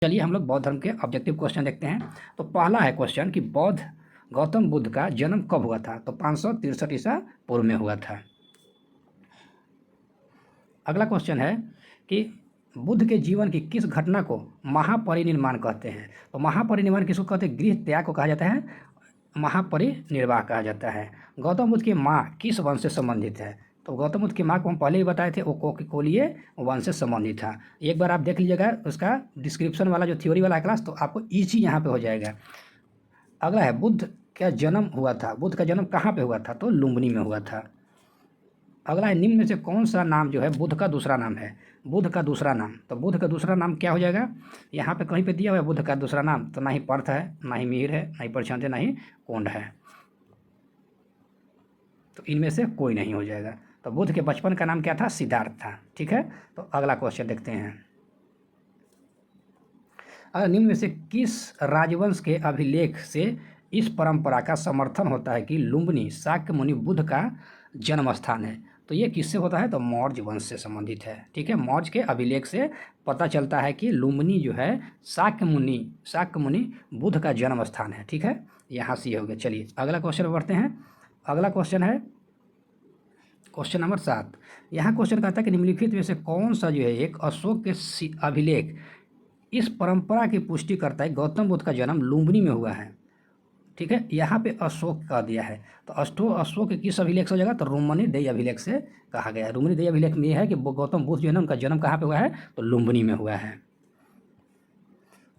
चलिए हम लोग बौद्ध धर्म के ऑब्जेक्टिव क्वेश्चन देखते हैं। तो पहला है क्वेश्चन कि बौद्ध गौतम बुद्ध का जन्म कब हुआ था? तो 563 ईसा पूर्व में हुआ था। अगला क्वेश्चन है कि बुद्ध के जीवन की किस घटना को महापरिनिर्वाण कहते हैं? तो महापरिनिर्वाण किसको कहते हैं? गृह त्याग को कहा जाता है, महापरिनिर्वाण कहा जाता है। गौतम बुद्ध की माँ किस वंश से संबंधित है? तो गौतम बुद्ध की माँ को हम पहले ही बताए थे, वो कोलीय वंश से संबंधित था। एक बार आप देख लीजिएगा उसका डिस्क्रिप्शन वाला जो थ्योरी वाला क्लास, तो आपको ईजी यहाँ पे हो जाएगा। अगला है बुद्ध का जन्म हुआ था, बुद्ध का जन्म कहाँ पे हुआ था? तो लुम्बिनी में हुआ था। अगला है निम्न में से कौन सा नाम जो है बुद्ध का दूसरा नाम है? बुद्ध का दूसरा नाम, तो बुद्ध का दूसरा नाम क्या हो जाएगा? यहाँ पे कहीं पे दिया हुआ है बुद्ध का दूसरा नाम, तो ना ही पर्थ है, ना ही मिहिर है, ना ही प्रशांत है, ना ही कोंड है, तो इनमें से कोई नहीं हो जाएगा। तो बुद्ध के बचपन का नाम क्या था? सिद्धार्थ था। ठीक है, तो अगला क्वेश्चन देखते हैं। निम्न में से किस राजवंश के अभिलेख से इस परंपरा का समर्थन होता है कि लुम्बिनी शाक्य मुनि बुद्ध का जन्म स्थान है? तो ये किससे होता है? तो मौर्य वंश से संबंधित है। ठीक है, मौर्य के अभिलेख से पता चलता है कि लुम्बिनी जो है शाक्य मुनि बुद्ध का जन्म स्थान है। ठीक है, यहाँ से हो गया। चलिए अगला क्वेश्चन बढ़ते हैं। अगला क्वेश्चन है क्वेश्चन नंबर 7। यहाँ क्वेश्चन कहता है कि निम्नलिखित में से कौन सा जो है एक अशोक के अभिलेख इस परंपरा की पुष्टि करता है गौतम बुद्ध का जन्म लुम्बिनी में हुआ है? ठीक है, यहाँ पे अशोक कह दिया है, तो अशोक किस अभिलेख से हो जाएगा? तो रुम्निदेय अभिलेख से कहा गया है। रुम्निदेय अभिलेख में यह है कि गौतम बुद्ध जो है ना, उनका जन्म कहाँ पे हुआ है? तो लुम्बिनी में हुआ है।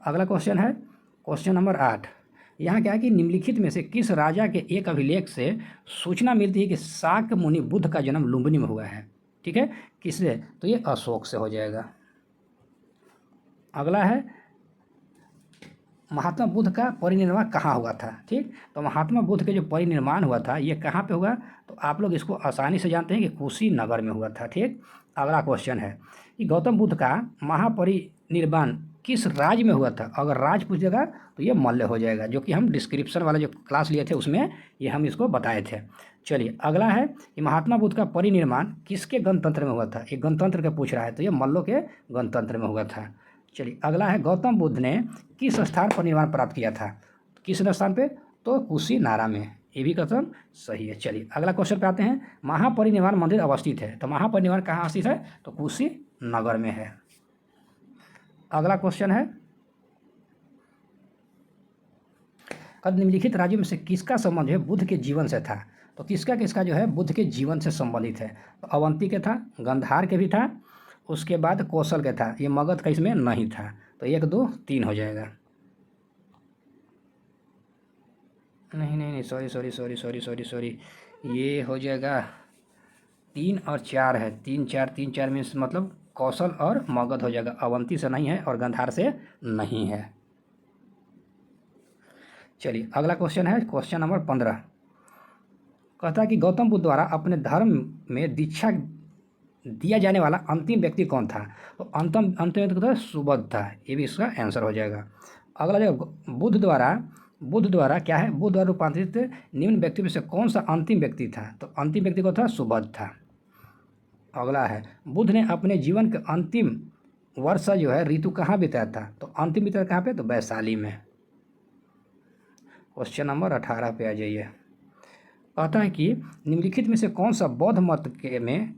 अगला क्वेश्चन है क्वेश्चन नंबर 8। यहाँ क्या है कि निम्नलिखित में से किस राजा के एक अभिलेख से सूचना मिलती है कि शाक्य मुनि बुद्ध का जन्म लुम्बिनी में हुआ है? ठीक है, किससे? तो ये अशोक से हो जाएगा। अगला है महात्मा बुद्ध का परिनिर्वाण कहाँ हुआ था? ठीक, तो महात्मा बुद्ध के जो परिनिर्वाण हुआ था ये कहाँ पे हुआ? तो आप लोग इसको आसानी से जानते हैं कि कुशीनगर में हुआ था। ठीक, अगला क्वेश्चन है कि गौतम बुद्ध का महापरिनिर्वाण किस राज्य में हुआ था? अगर राज्य पूछेगा तो ये मल्ल हो जाएगा, जो कि हम डिस्क्रिप्शन वाला जो क्लास लिए थे उसमें ये हम इसको बताए थे। चलिए अगला है कि महात्मा बुद्ध का परिनिर्वाण किसके गणतंत्र में हुआ था? ये गणतंत्र का पूछ रहा है, तो ये मल्लों के गणतंत्र में हुआ था। चलिए अगला है गौतम बुद्ध ने किस स्थान पर निर्वाण प्राप्त किया था? किस स्थान पे? तो कुशीनारा में। ये भी कथन सही है। चलिए अगला क्वेश्चन पे आते हैं। महापरिनिर्वाण मंदिर अवस्थित है, तो महापरिनिर्वाण कहाँ स्थित है? तो कुशीनगर में है। अगला क्वेश्चन है निम्नलिखित राज्यों में से किसका संबंध है बुद्ध के जीवन से था? तो किसका जो है बुद्ध के जीवन से संबंधित है? तो अवंती के था, गंधार के भी था, उसके बाद कौशल का था, ये मगध का इसमें नहीं था। तो 1 2 3 हो जाएगा। नहीं सॉरी, ये हो जाएगा 3 और 4 है। 3 4 मीन्स मतलब कौशल और मगध हो जाएगा। अवंती से नहीं है और गंधार से नहीं है। चलिए अगला क्वेश्चन है क्वेश्चन नंबर 15। कहता है कि गौतम बुद्ध द्वारा अपने धर्म में दीक्षा दिया जाने वाला अंतिम व्यक्ति कौन था? तो अंतिम व्यक्ति तो सुबोध था। ये भी इसका आंसर हो जाएगा। अगला जो बुद्ध द्वारा क्या है? बुद्ध द्वारा रूपांतरित निम्न व्यक्ति में से कौन सा अंतिम व्यक्ति था? तो अंतिम व्यक्ति को था सुबोध था। अगला है बुद्ध ने अपने जीवन के अंतिम वर्ष जो है ऋतु कहाँ बिताया था? तो अंतिम बिताया कहाँ पे? तो वैशाली में। क्वेश्चन नंबर 18 पे आ जाइए। कहता है कि निम्नलिखित में से कौन सा बौद्ध मत के में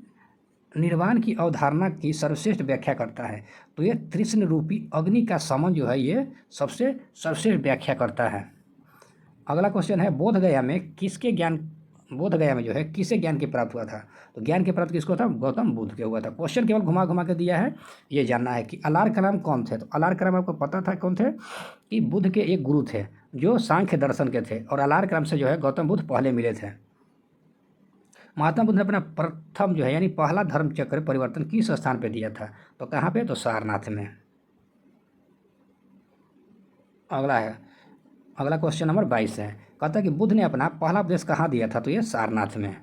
निर्वाण की अवधारणा की सर्वश्रेष्ठ व्याख्या करता है? तो ये तृष्ण रूपी अग्नि का समन जो है ये सबसे सर्वश्रेष्ठ व्याख्या करता है। अगला क्वेश्चन है बोध गया में जो है किसे ज्ञान की प्राप्त हुआ था? तो ज्ञान की प्राप्त किसको था? गौतम बुद्ध के हुआ था। क्वेश्चन केवल घुमा घुमा के दिया है, ये जानना है कि अलारकलाम कौन थे? तो अलारकलाम आपको पता था कौन थे? कि बुद्ध के एक गुरु थे जो सांख्य दर्शन के थे, और अलारकलाम से जो है गौतम बुद्ध पहले मिले थे। महात्मा बुद्ध ने अपना प्रथम जो है यानी पहला धर्म चक्र परिवर्तन किस स्थान पे दिया था? तो कहाँ पे? तो सारनाथ में। अगला क्वेश्चन नंबर 22 है। कहता है कि बुद्ध ने अपना पहला उपदेश कहाँ दिया था? तो ये सारनाथ में।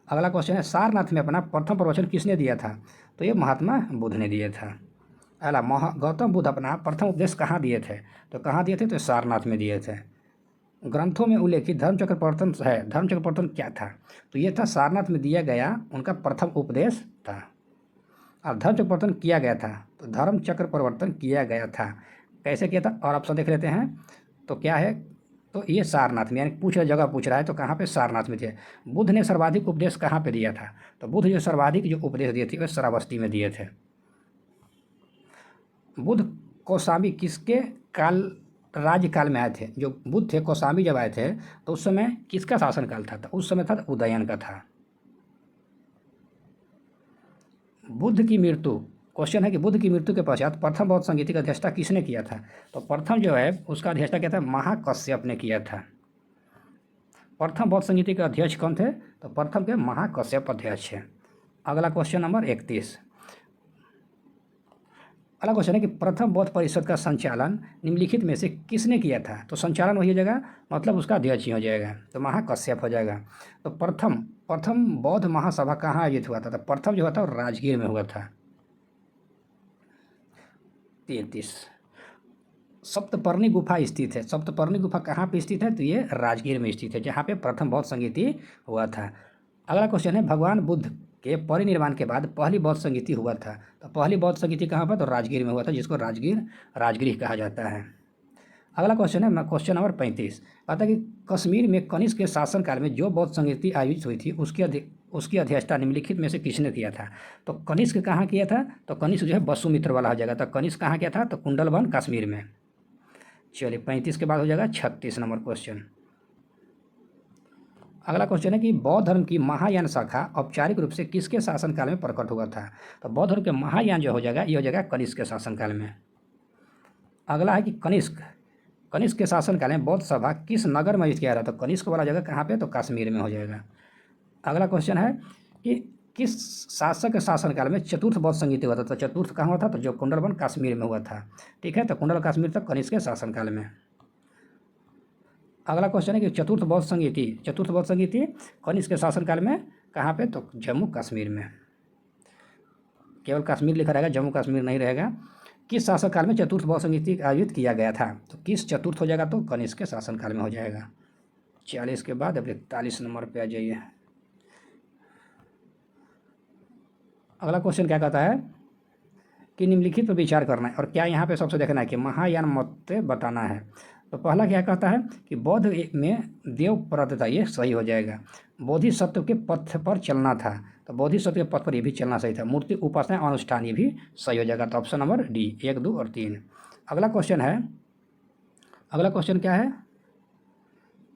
अगला क्वेश्चन है सारनाथ में अपना प्रथम प्रवचन किसने दिया था? तो ये महात्मा बुद्ध ने दिया था। अगला गौतम बुद्ध अपना प्रथम उपदेश कहाँ दिए थे? तो कहाँ दिए थे? तो सारनाथ में दिए थे। ग्रंथों में उल्लेखित धर्मचक्र प्रवर्तन है, धर्मचक्र प्रवर्तन क्या था? तो ये था सारनाथ में दिया गया उनका प्रथम उपदेश था। अब धर्मचक्र प्रवर्तन किया गया था, तो धर्मचक्र प्रवर्तन किया गया था कैसे किया था, और ऑप्शन देख लेते हैं। तो क्या है, तो ये सारनाथ में, यानी पूछ रहा जगह पूछ रहा है तो कहाँ पे, सारनाथ में थे। बुद्ध ने सर्वाधिक उपदेश कहाँ पे दिया था, तो बुद्ध जो सर्वाधिक जो उपदेश दिए थे वह श्रावस्ती में दिए थे। बुद्ध कौशाम्बी किसके काल, राज्यकाल में आए थे, जो बुद्ध थे कौशाम्बी जब आए थे तो उस समय किसका शासनकाल था, तो उस समय था उदयन का था। बुद्ध की मृत्यु, क्वेश्चन है कि बुद्ध की मृत्यु के पश्चात प्रथम बौद्ध संगीति का अध्यक्षता किसने किया था, तो प्रथम जो है उसका अध्यक्षता क्या था, महाकश्यप ने किया था। प्रथम बौद्ध संगीति के अध्यक्ष कौन थे, तो प्रथम के महाकश्यप अध्यक्ष है। अगला क्वेश्चन नंबर 31। अगला क्वेश्चन है कि प्रथम बौद्ध परिषद का संचालन निम्नलिखित में से किसने किया था, तो संचालन वही हो जाएगा, मतलब उसका अध्यक्ष ही हो जाएगा, तो महाकश्यप हो जाएगा। तो प्रथम प्रथम बौद्ध महासभा कहाँ आयोजित हुआ था, तो प्रथम जो हुआ था राजगीर में हुआ था। 33। सप्तपर्णी गुफा स्थित है, सप्तपर्णी गुफा कहाँ पे स्थित है, तो ये राजगीर में स्थित है, जहाँ पे प्रथम बौद्ध संगीति हुआ था। अगला क्वेश्चन है भगवान बुद्ध के परिनिर्वाण के बाद पहली बौद्ध संगीति हुआ था, तो पहली बौद्ध संगीति कहाँ पर, तो राजगीर में हुआ था, जिसको राजगीर कहा जाता है। अगला क्वेश्चन है क्वेश्चन नंबर 35। कहता है कि कश्मीर में कनिष्क के शासनकाल में जो बौद्ध संगीति आयोजित हुई थी उसकी अध्यक्षता निम्नलिखित में से किसने किया था, तो कनिष्क कहाँ किया था, तो कनिष्क जो है वसुमित्र वाला हो जाएगा, तो कनिष्क कहाँ किया था, तो कुंडलवन कश्मीर में। चलिए 35 के बाद हो जाएगा 36 नंबर क्वेश्चन। अगला क्वेश्चन है कि बौद्ध धर्म की महायान शाखा औपचारिक रूप से किसके शासनकाल में प्रकट हुआ था, तो बौद्ध धर्म के महायान जो हो जाएगा ये हो जाएगा कनिष्क के शासनकाल में। अगला है कि कनिष्क के शासनकाल में बौद्ध सभा किस नगर में किया रहा था, तो कनिष्क वाला जगह कहाँ पे, तो कश्मीर में हो जाएगा। अगला क्वेश्चन है कि किस शासक के शासनकाल में चतुर्थ बौद्ध संगीति हुआ था, तो चतुर्थ कहाँ हुआ था, तो जो कुंडलवन कश्मीर में हुआ था। ठीक है, तो कुंडल कश्मीर तक कनिष्क के शासनकाल में। अगला क्वेश्चन है कि चतुर्थ बौद्ध संगीति कनिष्क के शासनकाल में कहाँ पे, तो जम्मू कश्मीर में। केवल कश्मीर लिखा रहेगा, जम्मू कश्मीर नहीं रहेगा। किस शासनकाल में चतुर्थ बौद्ध संगीति आयोजित किया गया था, तो किस चतुर्थ हो जाएगा, तो कनिष्क के शासनकाल में हो जाएगा। 40 के बाद अब 41 नंबर पे आ जाइए। अगला क्वेश्चन क्या कहता है कि निम्नलिखित पर विचार करना है, और क्या यहाँ पे सबसे देखना है कि महायान मत बताना है। तो पहला क्या कहता है कि बौद्ध में देव प्रत था, ये सही हो जाएगा। बोधिसत्व के पथ पर चलना था, तो बोधिसत्व के पथ पर ये भी चलना सही था। मूर्ति उपासना अनुष्ठान ये भी सही हो जाएगा, तो ऑप्शन नंबर डी 1, 2 और 3। अगला क्वेश्चन क्या है,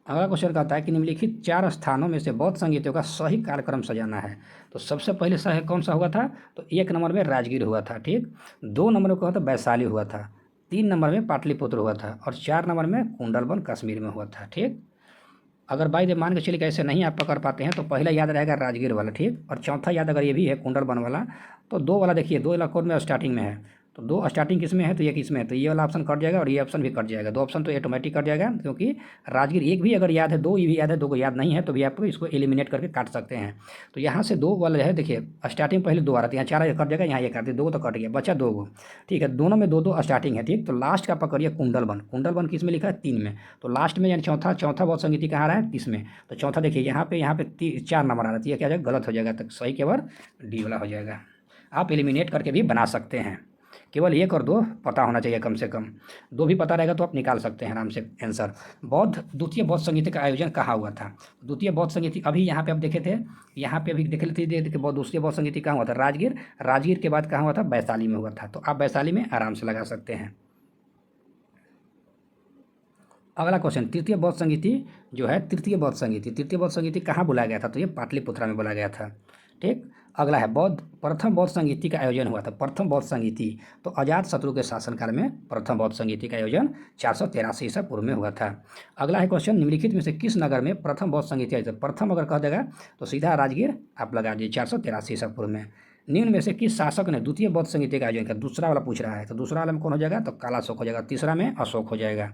अगला क्वेश्चन कहता है कि निम्नलिखित 4 स्थानों में से बौद्ध संगीतों का सही कार्यक्रम सजाना है। तो सबसे पहले सही कौन सा हुआ था, तो 1 नंबर में राजगीर हुआ था, ठीक। 2 नंबर में कहा था वैशाली हुआ था, 3 नंबर में पाटलिपुत्र हुआ था, और 4 नंबर में कुंडलवन कश्मीर में हुआ था, ठीक। अगर बाई मान के चलिए कैसे नहीं आप पकड़ पाते हैं तो पहला याद रहेगा राजगीर वाला, ठीक, और चौथा याद अगर ये भी है कुंडलवन वाला, तो 2 वाला देखिए 2 वाला कौन में स्टार्टिंग में है, तो 2 स्टार्टिंग किस में है, तो ये किस में है, तो ये वाला ऑप्शन कट जाएगा और ये ऑप्शन भी कट जाएगा। 2 ऑप्शन तो ऑटोमेटिक कट जाएगा, क्योंकि राजगीर एक भी अगर याद है, 2 भी याद है, 2 को याद नहीं है तो भी आप इसको एलिमिनेट करके काट सकते हैं। तो यहाँ से 2 वाला है, देखिए स्टार्टिंग पहले 2 आ रहा था, यहाँ 4 कट जाएगा, यहाँ ये काट दिया, 2 तो कट गया, बचा 2 को, ठीक है। दोनों में 2 स्टार्टिंग है, ठीक। तो लास्ट का पकड़िए कुंडलवन किस में लिखा है, 3 में, तो लास्ट में यानी चौथा बौद्ध संगीति कहाँ रहा है, 30 में। तो चौथा देखिए यहाँ पे 4 नंबर आ रहा है, ये क्या जाएगा, गलत हो जाएगा, तो सही केवल डी वाला हो जाएगा। आप एलिमिनेट करके भी बना सकते हैं, केवल 1 और 2 पता होना चाहिए कम से कम, 2 भी पता रहेगा तो आप निकाल सकते हैं आराम से आंसर। द्वितीय बौद्ध संगीति का आयोजन कहाँ हुआ था, द्वितीय बौद्ध संगीति अभी यहाँ पे आप देखे थे, यहाँ पे अभी देख लेते थे कि दूसरी बौद्ध संगीति कहाँ हुआ था, राजगीर के बाद कहाँ हुआ था, वैशाली में हुआ था, तो आप वैशाली में आराम से लगा सकते हैं। अगला क्वेश्चन, तृतीय बौद्ध संगीति जो है, तृतीय बौद्ध संगीति कहाँ बुलाया गया था, तो ये पाटलिपुत्रा में बुलाया गया था, ठीक। अगला है प्रथम बौद्ध संगीति का आयोजन हुआ था, प्रथम बौद्ध संगीति, तो अजातशत्रु के शासनकाल में प्रथम बौद्ध संगीति का आयोजन 483 ईसा पूर्व में हुआ था। अगला है क्वेश्चन, निम्नलिखित में से किस नगर में प्रथम बौद्ध संगीति आयोजन, प्रथम अगर कह देगा तो सीधा राजगीर आप लगा दीजिए 483 ईसा पूर्व में। निम्न में से किस शासक ने द्वितीय बौद्ध संगीति का आयोजन किया, दूसरा वाला पूछ रहा है, तो दूसरा वाला में कौन हो जाएगा, तो कालाशोक हो जाएगा, तीसरा में अशोक हो जाएगा।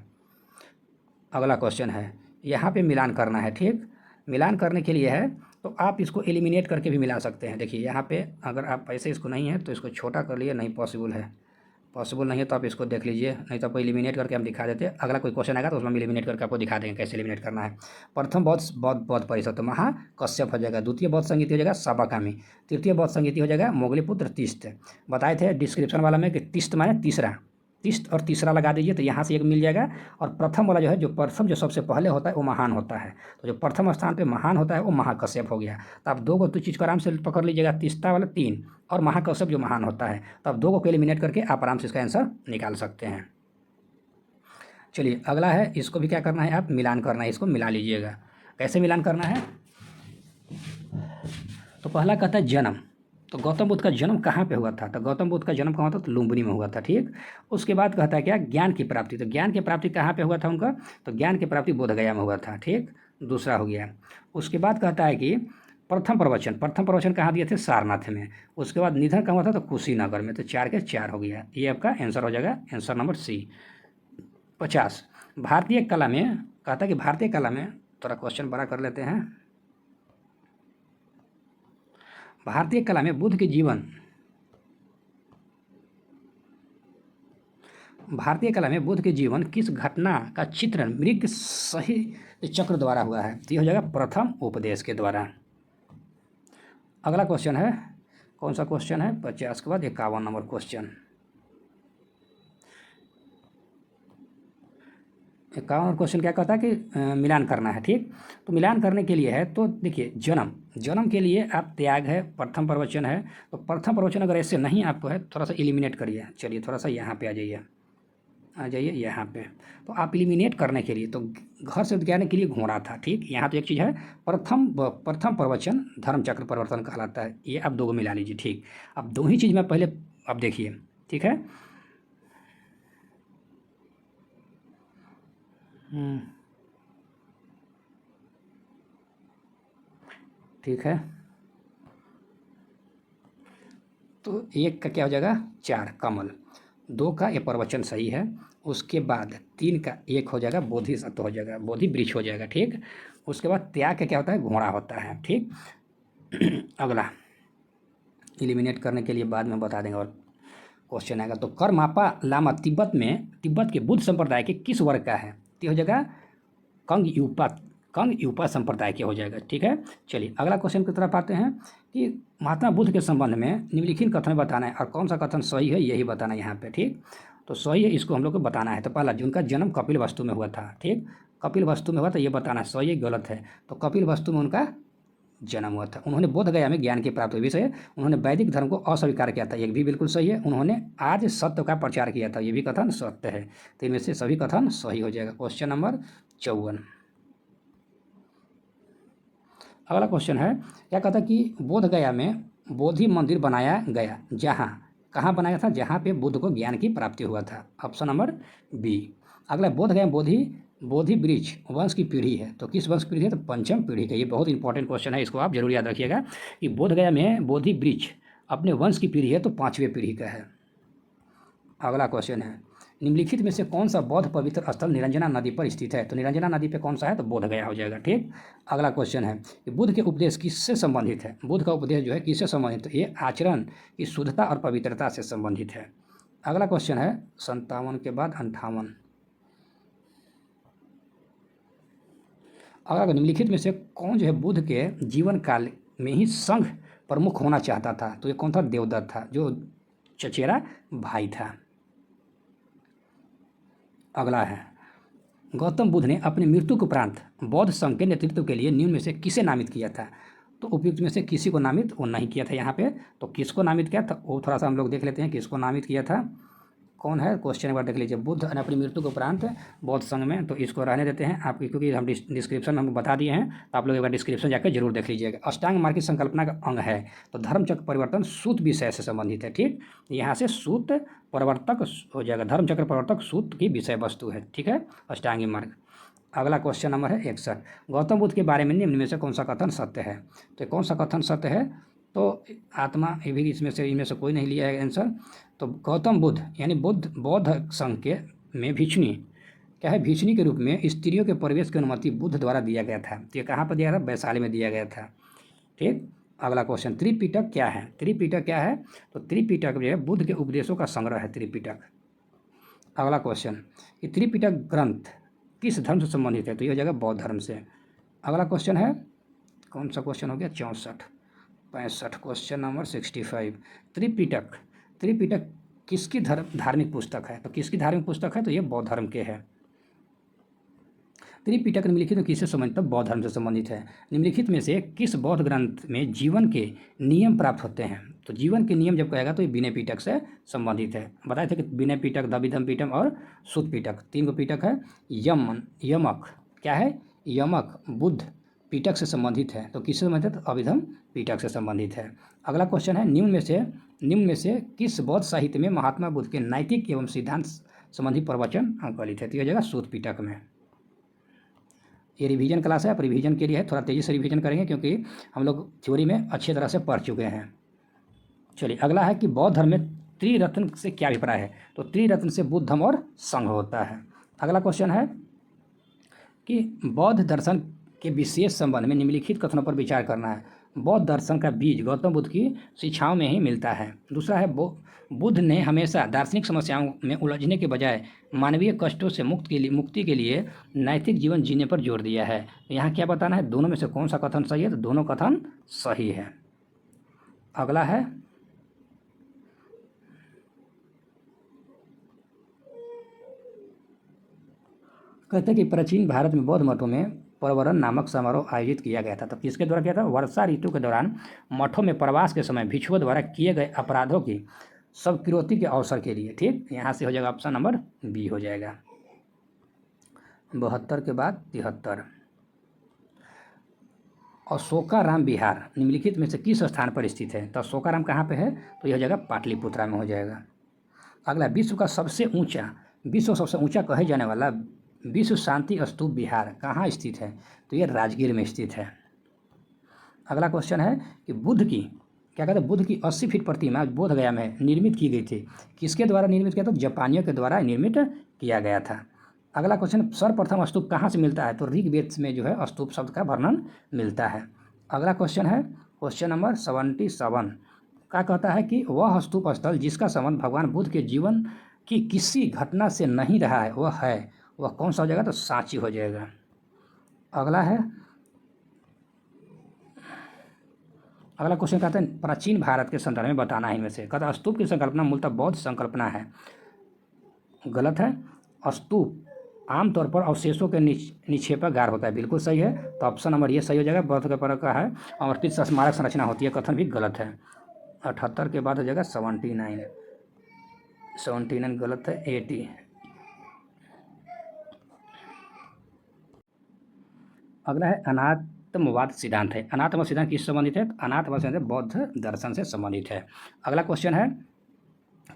अगला क्वेश्चन है, यहाँ पे मिलान करना है, ठीक। मिलान करने के लिए है तो आप इसको एलिमिनेट करके भी मिला सकते हैं। देखिए यहाँ पे अगर आप ऐसे इसको नहीं है तो इसको छोटा कर लिए, नहीं पॉसिबल नहीं है तो आप इसको देख लीजिए, नहीं तो आपको एलिमिनेट करके हम दिखा देते हैं। अगला कोई क्वेश्चन आएगा तो उसमें हम एलिमिनेट करके आपको दिखा देंगे कैसे एलिमिनेट करना है। प्रथम बौद्ध परिषद तो महाकश्यप हो जाएगा, द्वितीय बौद्ध संगीति हो जाएगा साबकामी, तृतीय बौद्ध संगीति हो जाएगा मोगलीपुत्र तीस्त। बताए थे डिस्क्रिप्शन वाला में कि तीस्त माने तीसरा, और तीसरा लगा दीजिए तो यहाँ से एक मिल जाएगा। और प्रथम वाला जो है, जो प्रथम जो सबसे पहले होता है वो महान होता है, तो जो प्रथम स्थान पे महान होता है वो महाकश्यप हो गया। तो आप दो को तो चीज़ को आराम से पकड़ लीजिएगा, तीसरा वाला 3 और महाकश्यप जो महान होता है, तो आप दो को एलिमिनेट करके आप आराम से इसका आंसर निकाल सकते हैं। चलिए अगला है, इसको भी क्या करना है, आप मिलान करना है, इसको मिला लीजिएगा। कैसे मिलान करना है, तो पहला कहता है जन्म। तो गौतम बुद्ध का जन्म कहाँ पे हुआ था, तो गौतम बुद्ध का जन्म कहाँ हुआ था, तो लुम्बिनी में हुआ था। ठीक, उसके बाद कहता है क्या, ज्ञान की प्राप्ति। तो ज्ञान की प्राप्ति कहाँ पे हुआ था उनका, तो ज्ञान की प्राप्ति बोधगया में हुआ था। ठीक, दूसरा हो गया। उसके बाद कहता है कि प्रथम प्रवचन कहाँ दिए थे, सारनाथ में। उसके बाद निधन कहाँ हुआ था, तो कुशीनगर में। तो 4 के 4 हो गया, ये आपका आंसर हो जाएगा, आंसर नंबर सी। 50 भारतीय कला में, कहता है कि भारतीय कला में, थोड़ा क्वेश्चन बड़ा कर लेते हैं। भारतीय कला में बुद्ध के जीवन, भारतीय कला में बुद्ध के जीवन किस घटना का चित्रण मृग सही चक्र द्वारा हुआ है, तो ये हो जाएगा प्रथम उपदेश के द्वारा। अगला क्वेश्चन है, कौन सा क्वेश्चन है, 50 के बाद 51 नंबर क्वेश्चन। 51 क्वेश्चन क्या कहता है कि मिलान करना है। ठीक, तो मिलान करने के लिए है, तो देखिए जन्म के लिए आप त्याग है, प्रथम प्रवचन है। तो प्रथम प्रवचन अगर ऐसे नहीं आपको है, थोड़ा सा एलिमिनेट करिए। चलिए थोड़ा सा यहाँ पे आ जाइए यहाँ पे। तो आप एलिमिनेट करने के लिए, तो घर से उद्यान के लिए घोड़ा था। ठीक, यहाँ तो एक चीज़ है, प्रथम प्रवचन धर्मचक्र परिवर्तन कहलाता है, ये आप दो को मिला लीजिए। ठीक, अब दो ही चीज़ में पहले अब देखिए। ठीक है, ठीक है, तो एक का क्या हो जाएगा, 4 कमल, 2 का ये प्रवचन सही है। उसके बाद 3 का 1 हो जाएगा, बोधि सत्व हो जाएगा, बोधि वृक्ष हो जाएगा। ठीक, उसके बाद त्याग का क्या होता है, घोड़ा होता है। ठीक, अगला एलिमिनेट करने के लिए बाद में बता देंगे और क्वेश्चन आएगा। तो करमापा लामा तिब्बत के बुद्ध संप्रदाय के किस वर्ग का है, तो हो जाएगा कंग यूपा संप्रदाय के हो जाएगा। ठीक है, चलिए अगला क्वेश्चन की तरफ आते हैं कि महात्मा बुद्ध के संबंध में निम्नलिखित कथन बताना है और कौन सा कथन सही है यही बताना है यहाँ पे। ठीक, तो सही है, इसको हम लोग को बताना है। तो पहला, जिनका जन्म कपिलवस्तु में हुआ था। ठीक, कपिलवस्तु में हुआ था, ये बताना सही है गलत है। तो कपिलवस्तु में उनका जन्म हुआ था। उन्होंने बोध गया में ज्ञान की प्राप्ति हुई से उन्होंने वैदिक धर्म को अस्वीकार किया था, ये भी बिल्कुल सही है। उन्होंने आज सत्य का प्रचार किया था, ये भी कथन सत्य है। तो इनमें से सभी कथन सही हो जाएगा। Question number 54। अगला क्वेश्चन है, क्या कहता है कि बोध गया में बोधि मंदिर बनाया गया, जहाँ, कहाँ बनाया था, जहाँ पे बुद्ध को ज्ञान की प्राप्ति हुआ था। Option number B. अगला, बोध गया बोधि वृक्ष वंश की पीढ़ी है, तो किस वंश की पीढ़ी है, तो पंचम पीढ़ी का। ये बहुत इंपॉर्टेंट क्वेश्चन है, इसको आप जरूर याद रखिएगा कि बोध गया में बोधि वृक्ष अपने वंश की पीढ़ी है, तो 5वीं पीढ़ी का है। अगला क्वेश्चन है, निम्नलिखित में से कौन सा बौद्ध पवित्र स्थल निरंजना नदी पर स्थित है, तो निरंजना नदी पे कौन सा है, तो बोध गया हो जाएगा। ठीक, अगला क्वेश्चन है कि बुद्ध के उपदेश किससे संबंधित है, बुद्ध का उपदेश जो है किससे संबंधित है, ये आचरण की शुद्धता और पवित्रता से संबंधित है। अगला क्वेश्चन है 57 के बाद 58। अगला, निम्नलिखित में से कौन जो है बुद्ध के जीवन काल में ही संघ प्रमुख होना चाहता था, तो ये कौन था, देवदत्त था, जो चचेरा भाई था। अगला है, गौतम बुद्ध ने अपनी मृत्यु के उपरांत बौद्ध संघ के नेतृत्व के लिए निम्न में से किसे नामित किया था, तो उपयुक्त में से किसी को नामित वो नहीं किया था यहाँ पे। तो किसको नामित किया था, वो थोड़ा सा हम लोग देख लेते हैं, किसको नामित किया था, कौन है, क्वेश्चन एक बार देख लीजिए। बुद्ध ने अपनी मृत्यु के उपरांत बौद्ध संघ में, तो इसको रहने देते हैं आप, क्योंकि हम डिस्क्रिप्शन में हम बता दिए हैं, तो आप लोग एक बार डिस्क्रिप्शन जाकर जरूर देख लीजिएगा। अष्टांग मार्ग की संकल्पना का अंग है, तो धर्मचक्र परिवर्तन सूत विषय से संबंधित है। ठीक, यहाँ से सूत प्रवर्तक हो जाएगा, धर्मचक्र प्रवर्तक सूत की विषय वस्तु है। ठीक है, अष्टांगी मार्ग। अगला क्वेश्चन नंबर है 61, गौतम बुद्ध के बारे में निम्न में से कौन सा कथन सत्य है, तो कौन सा कथन सत्य है, तो आत्मा, ये भी इनमें से कोई नहीं लिया है आंसर। तो गौतम बुद्ध यानी बौद्ध संघ के में भिक्षुणी क्या है, भिक्षुणी के रूप में स्त्रियों के प्रवेश की अनुमति बुद्ध द्वारा दिया गया था। तो ये कहाँ पर दिया था, वैशाली में दिया गया था। ठीक, अगला क्वेश्चन, त्रिपिटक क्या है, त्रिपिटक क्या है, तो त्रिपिटक जो है बुद्ध के उपदेशों का संग्रह है, त्रिपिटक। अगला क्वेश्चन, ये त्रिपिटक ग्रंथ किस धर्म से संबंधित है, तो ये हो जाएगा बौद्ध धर्म से। अगला क्वेश्चन है, कौन सा क्वेश्चन हो गया, 64 65, क्वेश्चन नंबर 65, त्रिपिटक किसकी धार्मिक पुस्तक है? तो किसकी धार्मिक पुस्तक है? तो ये बौद्ध धर्म के है। त्रिपिटक निम्नलिखित में किससे संबंधित? तो बौद्ध धर्म से संबंधित है। निम्नलिखित में से किस बौद्ध ग्रंथ में जीवन के नियम प्राप्त होते हैं? तो जीवन के नियम जब कहेगा तो ये विनय पिटक से संबंधित है। बताए थे कि विनय पिटक, द्विविधम पिटक और सुत्त पिटक, 3 गो पिटक है। यमक क्या है? यमक बुद्ध पिटक से संबंधित है। तो किससे संबंधित? तो अभिधम पिटक से संबंधित है। अगला क्वेश्चन है, निम्न में से किस बौद्ध साहित्य में महात्मा बुद्ध के नैतिक एवं सिद्धांत संबंधी प्रवचन अंकलित है? तो यह जगह सुत्त पिटक में। ये रिवीजन क्लास है, आप रिवीजन के लिए है, थोड़ा तेज़ी से रिवीजन करेंगे क्योंकि हम लोग थ्योरी में अच्छी तरह से पढ़ चुके हैं। चलिए अगला है कि बौद्ध धर्म में त्रिरत्न से क्या अभिप्राय है? तो त्रिरत्न से बुद्ध धर्म और संघ होता है। अगला क्वेश्चन है कि बौद्ध दर्शन के विशेष संबंध में निम्नलिखित कथनों पर विचार करना है। बौद्ध दर्शन का बीज गौतम बुद्ध की शिक्षाओं में ही मिलता है। दूसरा है बुद्ध ने हमेशा दार्शनिक समस्याओं में उलझने के बजाय मानवीय कष्टों से मुक्ति के लिए नैतिक जीवन जीने पर जोर दिया है। यहाँ क्या बताना है? दोनों में से कौन सा कथन सही है? तो दोनों कथन सही है। अगला है कहते हैं कि प्राचीन भारत में बौद्ध मठों में परवरण नामक समारोह आयोजित किया गया था। तो किसके द्वारा किया था? वर्षा ऋतु के दौरान मठों में प्रवास के समय भिक्षुओं द्वारा किए गए अपराधों की स्वीकृति के अवसर के लिए। ठीक, यहाँ से हो जाएगा ऑप्शन नंबर बी हो जाएगा। 72 के बाद 73। अशोकाराम विहार निम्नलिखित में से किस स्थान पर स्थित है? तो अशोकाराम कहाँ पे है? तो यह जगह पाटलिपुत्रा में हो जाएगा। अगला, विश्व का सबसे ऊंचा कहे जाने वाला विश्व शांति स्तूप विहार कहाँ स्थित है? तो यह राजगीर में स्थित है। अगला क्वेश्चन है कि बुद्ध की 80 फीट प्रतिमा बोध गया में निर्मित की गई थी। किसके द्वारा निर्मित किया था? जापानियों के द्वारा निर्मित किया गया था। अगला क्वेश्चन, सर्वप्रथम स्तूप कहाँ से मिलता है? तो ऋग्वेद में जो है स्तूप शब्द का वर्णन मिलता है। अगला क्वेश्चन है क्वेश्चन नंबर 77 का कहता है कि वह स्तूप स्थल जिसका संबंध भगवान बुद्ध के जीवन की किसी घटना से नहीं रहा है वह कौन सा हो जाएगा? तो सांची हो जाएगा। अगला क्वेश्चन कहते हैं प्राचीन भारत के संदर्भ में बताना है इनमें से। कहता स्तूप की संकल्पना मूलतः बौद्ध संकल्पना है। गलत है। स्तूप आमतौर पर अवशेषों के निक्षेपागार होता है। बिल्कुल सही है। तो ऑप्शन नंबर ये सही हो जाएगा। बौद्ध के पर का है समर्पित स्मारक संरचना होती है, कथन भी गलत है। 78 के बाद हो जाएगा 79 गलत है। 80। अगला है अनात्मवाद सिद्धांत है। अनात्मवाद सिद्धांत किससे संबंधित है? अनात्मवाद सिद्धांत बौद्ध दर्शन से संबंधित है। अगला क्वेश्चन है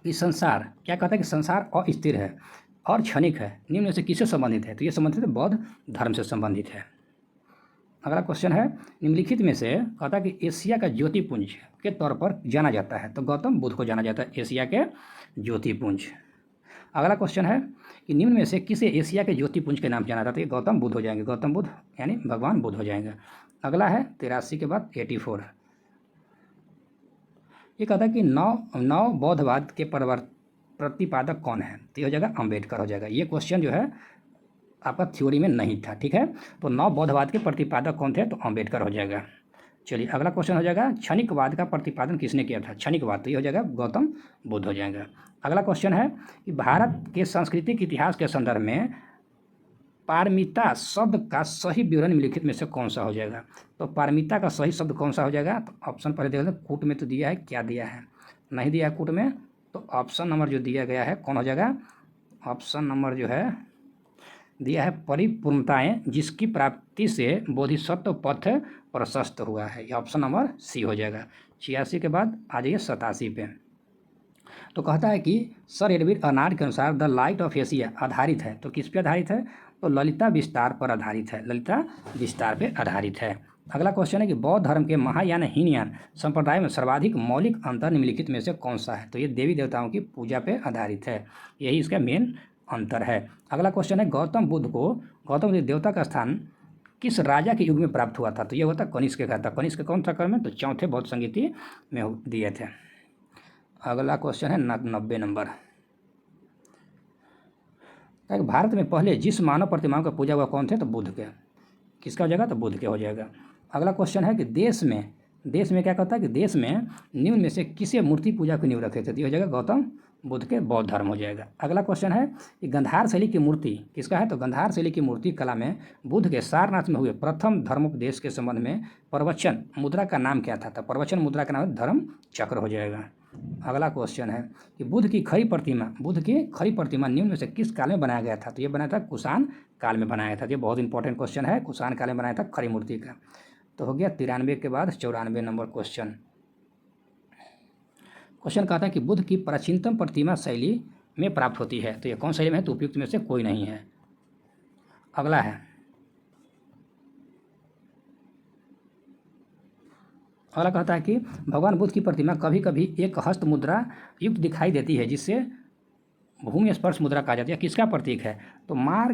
कि संसार क्या कहता है कि संसार अस्थिर है और क्षणिक है, निम्न में से किससे संबंधित है? तो ये संबंधित है बौद्ध धर्म से संबंधित है। अगला क्वेश्चन है निम्नलिखित में से कहता है कि एशिया का ज्योतिपुंज के तौर पर जाना जाता है। तो गौतम बुद्ध को जाना जाता है एशिया के ज्योतिपुंज। अगला क्वेश्चन है कि निम्न में से किसे एशिया के ज्योतिपुंज के नाम जाना जाता है? ये गौतम बुद्ध हो जाएंगे। गौतम बुद्ध यानी भगवान बुद्ध हो जाएंगे। अगला है 83 के बाद 84। ये कहता है कि नौ बौद्धवाद के प्रतिपादक कौन है? तो ये हो जाएगा अम्बेडकर हो जाएगा। ये क्वेश्चन जो है आपका थ्योरी में नहीं था। ठीक है, तो 9 बौद्धवाद के प्रतिपादक कौन थे? तो अम्बेडकर हो जाएगा। चलिए अगला क्वेश्चन हो जाएगा क्षणिकवाद का प्रतिपादन किसने किया था? क्षणिकवाद, तो ये हो जाएगा गौतम बुद्ध हो जाएगा। अगला क्वेश्चन है कि भारत के सांस्कृतिक इतिहास के संदर्भ में पारमिता शब्द का सही विवरण निम्नलिखित में से कौन सा हो जाएगा? तो पारमिता का सही शब्द कौन सा हो जाएगा? तो ऑप्शन पहले देख लेते हैं। कूट में तो दिया है, क्या दिया है? नहीं दिया है कूट में, तो ऑप्शन नंबर जो दिया गया है कौन हो जाएगा? ऑप्शन नंबर जो है दिया है परिपूर्णताएं जिसकी प्राप्ति से बोधिसत्व पथ प्रशस्त हुआ है। यह ऑप्शन नंबर सी हो जाएगा। 86 के बाद आ जाइए 87 पे। तो कहता है कि सर एडविन अर्नाल्ड के अनुसार द लाइट ऑफ एशिया आधारित है। तो किस पे आधारित है? तो ललिता विस्तार पर आधारित है। ललिता विस्तार पे आधारित है। अगला क्वेश्चन है कि बौद्ध धर्म के महायान हीनयान संप्रदाय में सर्वाधिक मौलिक अंतर निम्नलिखित में से कौन सा है? तो ये देवी देवताओं की पूजा पे आधारित है, यही इसका मेन अंतर है। अगला क्वेश्चन है गौतम बुद्ध देवता का स्थान किस राजा के युग में प्राप्त हुआ था? तो ये होता कनिष्क का था। कनिष्क कौन था क्रम में? तो चौथे बौद्ध संगीति में दिए थे। अगला क्वेश्चन है 90 नंबर। भारत में पहले जिस मानव प्रतिमाओं का पूजा हुआ कौन थे? तो बुद्ध के। किसका हो जाएगा? तो बुद्ध के हो जाएगा। अगला क्वेश्चन है कि देश में क्या कहता है कि देश में निम्न में से किसे मूर्ति पूजा की नींव रखे थे? तो ये हो जाएगा गौतम बुद्ध के बौद्ध धर्म हो जाएगा। अगला क्वेश्चन है कि गंधार शैली की मूर्ति किसका है? तो गंधार शैली की मूर्ति कला में बुद्ध के सारनाथ में हुए प्रथम धर्मोपदेश के संबंध में प्रवचन मुद्रा का नाम क्या था? तो प्रवचन मुद्रा का नाम धर्म चक्र हो जाएगा। अगला क्वेश्चन है कि बुद्ध की खड़ी प्रतिमा निम्न में से किस काल में बनाया गया था? तो ये बनाया था कुषाण काल में बनाया था। ये बहुत इंपॉर्टेंट क्वेश्चन है, कुषाण काल में बनाया था खड़ी मूर्ति का। तो हो गया 93 के बाद 94 नंबर क्वेश्चन। क्वेश्चन कहता है कि बुद्ध की प्राचीनतम प्रतिमा शैली में प्राप्त होती है। तो ये कौन शैली में है? तो उपयुक्त में से कोई नहीं है। अगला है अगला कहता है कि भगवान बुद्ध की प्रतिमा कभी कभी एक हस्त मुद्रा युक्त दिखाई देती है जिससे भूमि स्पर्श मुद्रा कहा जाता है। किसका प्रतीक है? तो मार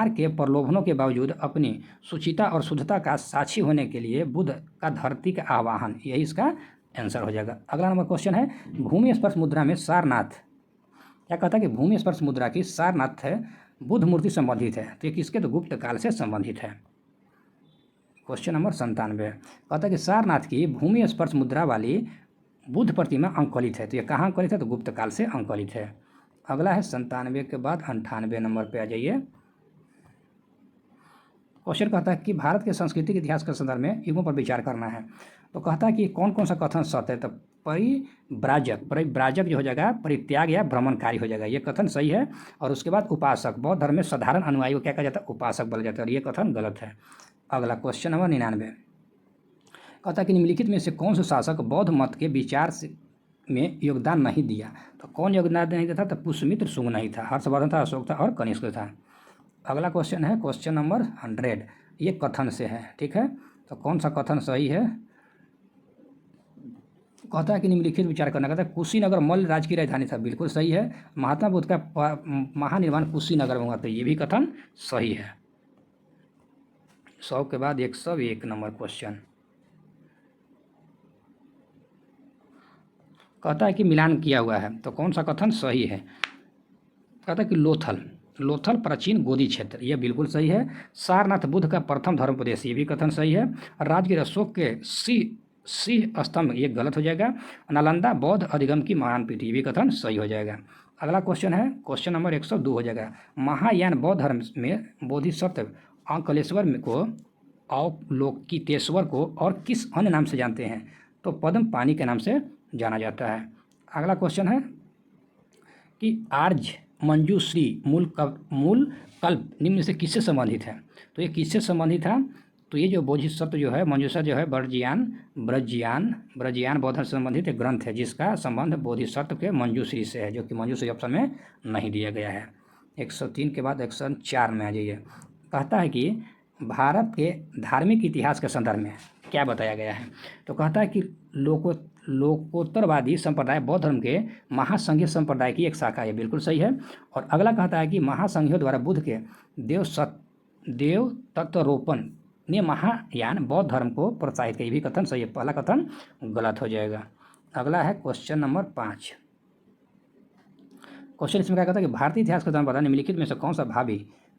के प्रलोभनों के बावजूद अपनी सुचिता और शुद्धता का साक्षी होने के लिए बुद्ध का धरती का आवाहन, यही इसका आंसर हो जाएगा। अगला नंबर क्वेश्चन है भूमि स्पर्श मुद्रा में सारनाथ, क्या कहता है कि भूमि स्पर्श मुद्रा की सारनाथ है बुद्ध मूर्ति संबंधित है। तो ये किसके? तो गुप्त काल से संबंधित है। क्वेश्चन नंबर 97 कहता है कि सारनाथ की भूमि स्पर्श मुद्रा वाली बुद्ध प्रतिमा अंकुलित है। तो ये कहाँ अंकुलित है? तो गुप्त काल से अंकुलित है। अगला है 97 के बाद 98 नंबर पे आ जाइए। क्वेश्चन कहता है कि भारत के सांस्कृतिक इतिहास के संदर्भ में युगों पर विचार करना है। तो कहता है कि कौन कौन सा कथन सत्य है? तो परिव्राजक जो हो जाएगा परित्याग या भ्रमणकारी हो जाएगा, ये कथन सही है। और उसके बाद उपासक, बौद्ध धर्म में साधारण अनुयायी को क्या कहा जाता है? उपासक बोला जाता है, और ये कथन गलत है। अगला क्वेश्चन नंबर 99 कहता है कि निम्नलिखित में से कौन सा शासक बौद्ध मत के विचार में योगदान नहीं दिया? तो कौन योगदान नहीं दिया था? तो पुष्यमित्र शुंग नहीं था, हर्षवर्धन था, अशोक था और कनिष्क था। अगला क्वेश्चन है क्वेश्चन नंबर 100, ये कथन से है, ठीक है। तो कौन सा कथन सही है? कहता है कि निम्नलिखित विचार करना, कहता है कुशीनगर मल्ल राज्य की राजधानी था, बिल्कुल सही है। महात्मा बुद्ध का महानिर्वाण कुशीनगर में हुआ, तो ये भी कथन सही है। 100 के बाद 101 नंबर क्वेश्चन कहता है कि मिलान किया हुआ है, तो कौन सा कथन सही है? कहता है कि लोथल प्राचीन गोदी क्षेत्र, यह बिल्कुल सही है। सारनाथ बुद्ध का प्रथम धर्मोपदेश, ये भी कथन सही है। राजगीर अशोक के सिंह स्तंभ, ये गलत हो जाएगा। नालंदा बौद्ध अधिगम की महान पीठ, ये भी कथन सही हो जाएगा। अगला क्वेश्चन है क्वेश्चन नंबर 102 हो जाएगा। महायान बौद्ध धर्म में बोधिसत्व अंकलेश्वर को अवलोकितेश्वर को और किस अन्य नाम से जानते हैं? तो पद्म पानी के नाम से जाना जाता है। अगला क्वेश्चन है कि आर्य मंजूश्री मूल कल्प निम्न से किससे संबंधित है? तो ये किससे संबंधित था? तो ये जो बोधिसत्व जो है मंजूषा जो है ब्रजियान बौद्ध से संबंधित एक ग्रंथ है जिसका संबंध बोधिसत्व के मंजूश्री से है, जो कि मंजूश्री ऑप्शन में नहीं दिया गया है। 103 के बाद 104 में आ जाइए। कहता है कि भारत के धार्मिक इतिहास के संदर्भ में क्या बताया गया है? तो कहता है कि लोकोत्तरवादी संप्रदाय बौद्ध धर्म के महासंघीय संप्रदाय की एक शाखा है, बिल्कुल सही है। और अगला कहता है कि महासंघियों द्वारा बुद्ध के देव तत्वरोपण ने महायान बौद्ध धर्म को प्रोत्साहित किया, ये भी कथन सही है। पहला कथन गलत हो जाएगा। अगला है क्वेश्चन नंबर 5। क्वेश्चन इसमें क्या कहता है कि भारतीय इतिहास के दौरान बताया निम्नलिखित में से कौन सा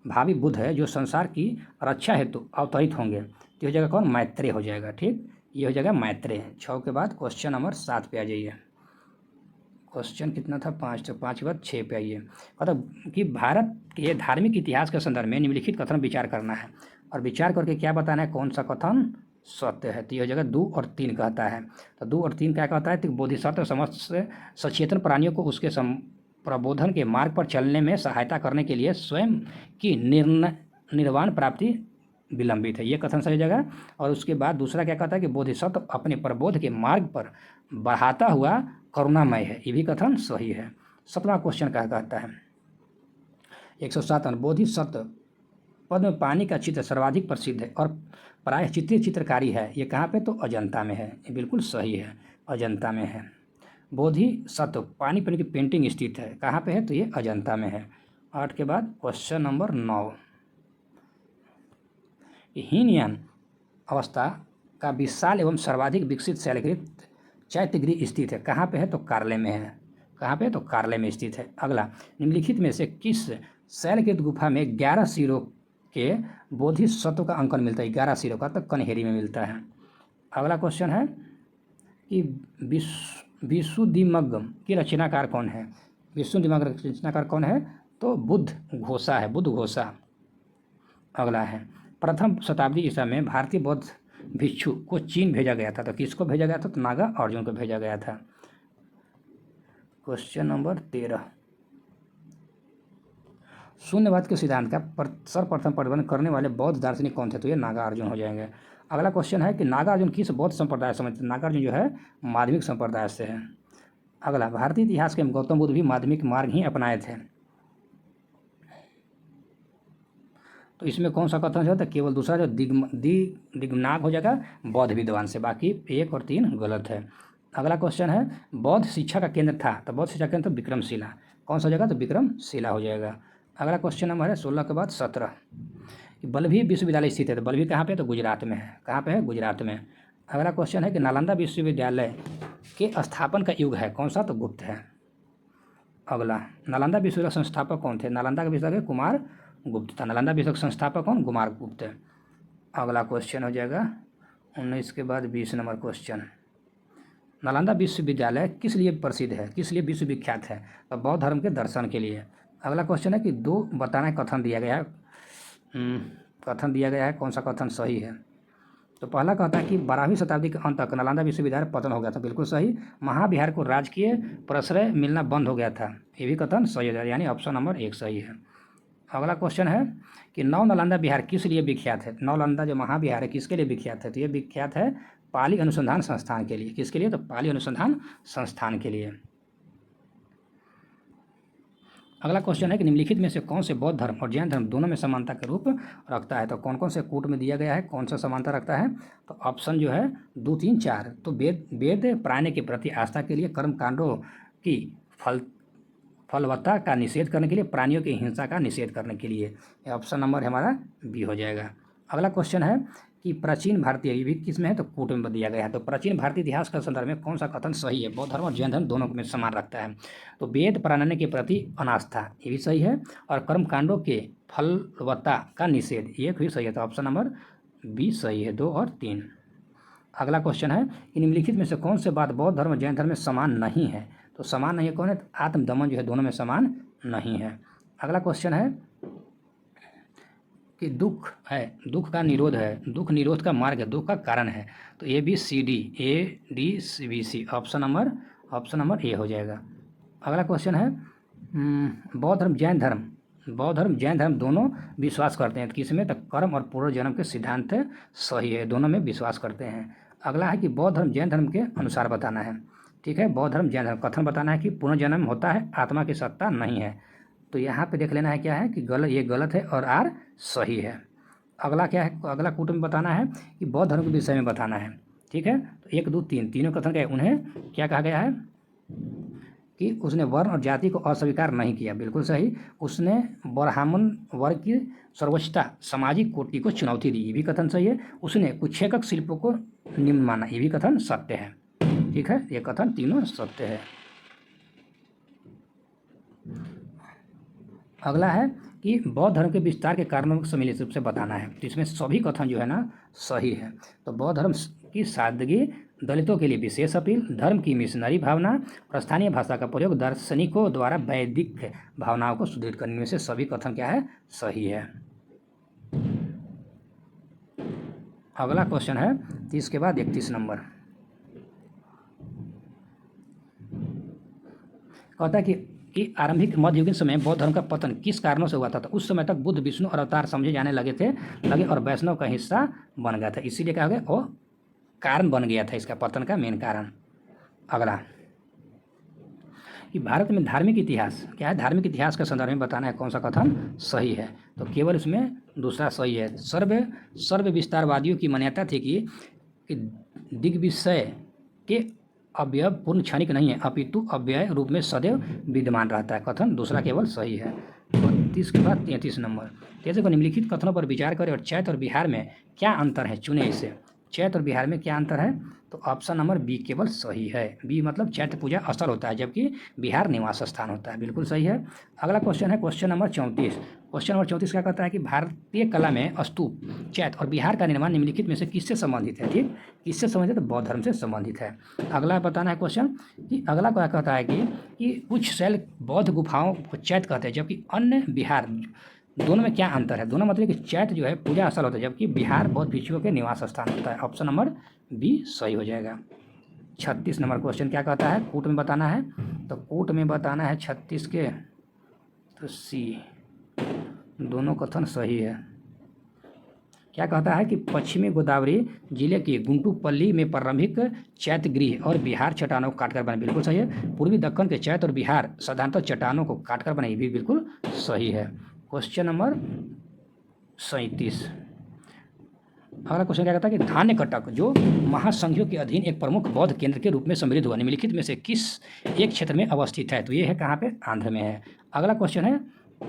भावी बुद्ध है जो संसार की रक्षा हेतु अवतरित होंगे? तो हो जाएगा कौन? मैत्रेय हो जाएगा, ठीक, ये हो जाएगा मैत्रेय। 6 के बाद क्वेश्चन नंबर 7 पे आ जाइए। क्वेश्चन कितना था? 5, तो 5 के बाद 6 पे आइए। मतलब कि भारत के धार्मिक इतिहास के संदर्भ में निम्नलिखित कथन विचार करना है, और विचार करके क्या बताना है कौन सा कथन सत्य है। तो ये हो जाएगा 2 और 3 कहता है। तो 2 और 3 क्या कहता है? तो बोधिसत्व समस्त सचेतन प्राणियों को उसके प्रबोधन के मार्ग पर चलने में सहायता करने के लिए स्वयं की निर्वाण प्राप्ति विलंबित है, ये कथन सही जगह। और उसके बाद दूसरा क्या कहता है कि बोधिसत्व अपने प्रबोध के मार्ग पर बढ़ाता हुआ करुणामय है, ये भी कथन सही है। 7वां क्वेश्चन क्या कहता है? 107 बोधिसत्व पद में पानी का चित्र सर्वाधिक प्रसिद्ध है और प्रायः चित्रकारी है, ये कहाँ पे? तो अजंता में है, ये बिल्कुल सही है, अजंता में है। बोधिसत्व पानी पर की पेंटिंग स्थित है, कहाँ पे है? तो ये अजंता में है। 8 के बाद क्वेश्चन नंबर 9। हीनयान अवस्था का विशाल एवं सर्वाधिक विकसित शैलकृत चैत्यगृह स्थित है, कहाँ पे है? तो कार्ले में है, कहाँ पे? तो कार्ले में स्थित है। अगला निम्नलिखित में से किस शैलकृत गुफा में 11 सिरों के बोधिसत्व का अंकन मिलता है? 11 सिरों का तो कन्हेरी में मिलता है। अगला क्वेश्चन है कि विशुद्धिमग्गम की रचनाकार कौन है? विष्णु दिमाग रचनाकार कौन है? तो बुद्ध घोषा है, बुद्ध घोषा। अगला है, प्रथम शताब्दी ईसा में भारतीय बौद्ध भिक्षु को चीन भेजा गया था, तो किसको भेजा गया था? तो नागा अर्जुन को भेजा गया था। क्वेश्चन नंबर 13, शून्यवाद के सिद्धांत का सर्वप्रथम प्रतिपादन करने वाले बौद्ध दार्शनिक कौन थे? तो ये नागा अर्जुन हो जाएंगे। अगला क्वेश्चन है कि नागा अर्जुन किस बौद्ध संप्रदाय से? नागा अर्जुन जो है माध्यमिक संप्रदाय से है। अगला, भारतीय इतिहास के गौतम बुद्ध भी माध्यमिक मार्ग ही अपनाए थे, तो इसमें कौन सा कथन है? तो केवल दूसरा जो दिग्नाग हो जाएगा बौद्ध विद्वान से, बाकी 1 और 3 गलत है। अगला क्वेश्चन है, बौद्ध शिक्षा का केंद्र था, तो बौद्ध शिक्षा का केंद्र तो विक्रमशिला, कौन सा जगह? तो विक्रमशिला हो जाएगा। अगला क्वेश्चन नंबर है 16 के बाद 17, बल्लभी विश्वविद्यालय स्थित है, तो बल्लभी कहाँ पे? तो गुजरात में है। कहाँ पे है? गुजरात में। अगला क्वेश्चन है कि नालंदा विश्वविद्यालय के स्थापन का युग है, कौन सा? तो गुप्त है। अगला, नालंदा विश्वविद्यालय संस्थापक कौन थे? नालंदा के विश्वविद्यालय कुमार गुप्त था। नालंदा विश्वविद्यालय संस्थापक कौन? कुमार गुप्त है। अगला क्वेश्चन हो जाएगा 19 के बाद 20 नंबर क्वेश्चन, नालंदा विश्वविद्यालय किस लिए प्रसिद्ध है, किस लिए विश्वविख्यात है? तो बौद्ध धर्म के दर्शन के लिए। अगला क्वेश्चन है कि 2 बताना कथन दिया गया है, कौन सा कथन सही है? तो पहला कहता है कि 12वीं शताब्दी के अंत तक नालंदा विश्वविद्यालय पतन हो गया था, बिल्कुल सही। महाविहार को राजकीय प्रश्रय मिलना बंद हो गया था, ये भी कथन सही है, यानी ऑप्शन नंबर 1 सही है। अगला क्वेश्चन है कि नव नालंदा विहार किस लिए विख्यात है? नव नालंदा जो महाविहार है किसके लिए विख्यात है? तो ये विख्यात है पाली अनुसंधान संस्थान के लिए। किसके लिए? तो पाली अनुसंधान संस्थान के लिए। अगला क्वेश्चन है कि निम्नलिखित में से कौन से बौद्ध धर्म और जैन धर्म दोनों में समानता के रूप रखता है? तो कौन कौन से कूट में दिया गया है, कौन सा समानता रखता है? तो ऑप्शन जो है 2, 3, 4, तो वेद प्राणी के प्रति आस्था के लिए, कर्म कांडों की फलवत्ता का निषेध करने के लिए, प्राणियों की हिंसा का निषेध करने के लिए। ऑप्शन नंबर हमारा बी हो जाएगा। अगला क्वेश्चन है कि प्राचीन भारतीय, ये भी किस में है? तो कूट में दिया गया है। तो प्राचीन भारतीय इतिहास के संदर्भ में कौन सा कथन सही है? बौद्ध धर्म और जैन धर्म दोनों में समान रखता है। तो वेद प्राणियों के प्रति अनास्था, ये भी सही है, और कर्म कांडों के फलवत्ता का निषेध, ये भी सही है। तो ऑप्शन नंबर बी सही है, 2 और 3। अगला क्वेश्चन है कि निम्नलिखित में से कौन से बात बौद्ध धर्म और जैन धर्म में समान नहीं है? तो समान नहीं है कौन है? आत्मदमन जो है दोनों में समान नहीं है। अगला क्वेश्चन है कि दुख है, दुख का निरोध है, दुख निरोध का मार्ग है, दुख का कारण है। तो A B C D, ADBC, option number A हो जाएगा। अगला क्वेश्चन है बौद्ध धर्म जैन धर्म दोनों विश्वास करते हैं, तो किसमें? तो कर्म और पुनर्जन्म के सिद्धांत सही है, दोनों में विश्वास करते हैं। अगला है कि बौद्ध धर्म जैन धर्म के अनुसार बताना है, ठीक है। बौद्ध धर्म जैन धर्म कथन बताना है कि पुनर्जन्म होता है, आत्मा की सत्ता नहीं है। तो यहाँ पे देख लेना है क्या है कि ये गलत है और आर सही है। अगला क्या है? अगला कूट में बताना है कि बौद्ध धर्म के विषय में बताना है, ठीक है। तो 1, 2, 3 तीनों कथन क्या है? उन्हें क्या कहा गया है कि उसने वर्ण और जाति को अस्वीकार नहीं किया, बिल्कुल सही। उसने ब्राह्मण वर्ग की सर्वोच्चता सामाजिक कोटि को चुनौती दी, ये भी कथन सही है। उसने कुच्छेकक शिल्पों को निम्न माना, ये भी कथन सत्य है, ठीक है। ये कथन तीनों सत्य है। अगला है कि बौद्ध धर्म के विस्तार के कारणों को सम्मिलित रूप से बताना है, तो इसमें सभी कथन जो है ना सही है। तो बौद्ध धर्म की सादगी, दलितों के लिए विशेष अपील, धर्म की मिशनरी भावना और स्थानीय भाषा का प्रयोग दार्शनिकों द्वारा वैदिक भावनाओं को सुदृढ़ करने में से सभी कथन क्या है? सही है। अगला क्वेश्चन है 30 के बाद 31 नंबर, कहता है कि आरंभिक मध्ययुगीन समय बौद्ध धर्म का पतन किस कारणों से हुआ था? तो उस समय तक बुद्ध विष्णु और अवतार समझे जाने लगे और वैष्णव का हिस्सा बन गया था, इसीलिए क्या हो गया? वो कारण बन गया था इसका पतन का मेन कारण। अगला कि भारत में धार्मिक इतिहास क्या है? धार्मिक इतिहास के संदर्भ में बताना है कौन सा कथन सही है? तो केवल उसमें दूसरा सही है। सर्व विस्तारवादियों की मान्यता थी कि दिग्विजय के अवयव पूर्ण क्षणिक नहीं है, अपितु अव्यय रूप में सदैव विद्यमान रहता है, कथन दूसरा केवल सही है। 32 के बाद 33 नंबर, जैसे को निम्नलिखित कथनों पर विचार करें और चैत्य और विहार में क्या अंतर है, चुने इसे। चैत और बिहार में क्या अंतर है? तो ऑप्शन नंबर बी केवल सही है। बी मतलब चैत पूजा असल होता है, जबकि बिहार निवास स्थान होता है। बिल्कुल सही है। अगला क्वेश्चन है क्वेश्चन नंबर 34। क्वेश्चन नंबर 34 क्या कहता है कि भारतीय कला में स्तूप, चैत और बिहार का निर्माण निम्नलिखित में से किससे संबंधित है? ठीक, किससे संबंधित है? तो बौद्ध धर्म से संबंधित है। अगला बताना है क्वेश्चन कि अगला क्या कहता है कि कुछ शैल बौद्ध गुफाओं को चैत कहते हैं, जबकि अन्य बिहार, दोनों में क्या अंतर है? दोनों मतलब कि चैत जो है पूजा स्थल होता है, जबकि बिहार बौद्ध भिक्षुओं के निवास स्थान होता है। ऑप्शन नंबर बी सही हो जाएगा। 36 नंबर क्वेश्चन क्या कहता है? कूट में बताना है, तो कूट में बताना है 36 के, तो सी, दोनों कथन सही है। क्या कहता है कि पश्चिमी गोदावरी जिले के गुंटूपल्ली में प्रारंभिक चैत्य गृह और बिहार चट्टानों को काटकर बने। बिल्कुल सही है। पूर्वी दक्कन के चैत्य और बिहार साधारणतः चट्टानों को काटकर बने, भी बिल्कुल सही है। Question number 37। अगला क्वेश्चन क्या कहता है कि धान्य कटक जो महासंघियों के अधीन एक प्रमुख बौद्ध केंद्र के रूप में समृद्ध हुआ, निम्नलिखित में से किस एक क्षेत्र में अवस्थित है? तो ये है कहाँ पे? आंध्र में है। अगला क्वेश्चन है,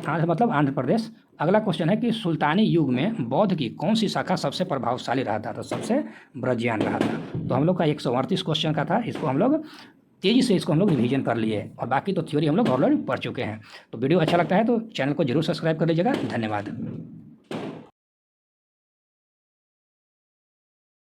आंध्र मतलब आंध्र प्रदेश। अगला क्वेश्चन है कि सुल्तानी युग में बौद्ध की कौन सी शाखा सबसे प्रभावशाली रहा था? तो सबसे ब्रजयान रहा था। तो हम लोग का 138 क्वेश्चन का था, इसको हम लोग तेज़ी से इसको हम लोग रिवीजन कर लिए, और बाकी तो थ्योरी हम लोग ऑलरेडी पढ़ चुके हैं। तो वीडियो अच्छा लगता है तो चैनल को जरूर सब्सक्राइब कर लीजिएगा। धन्यवाद।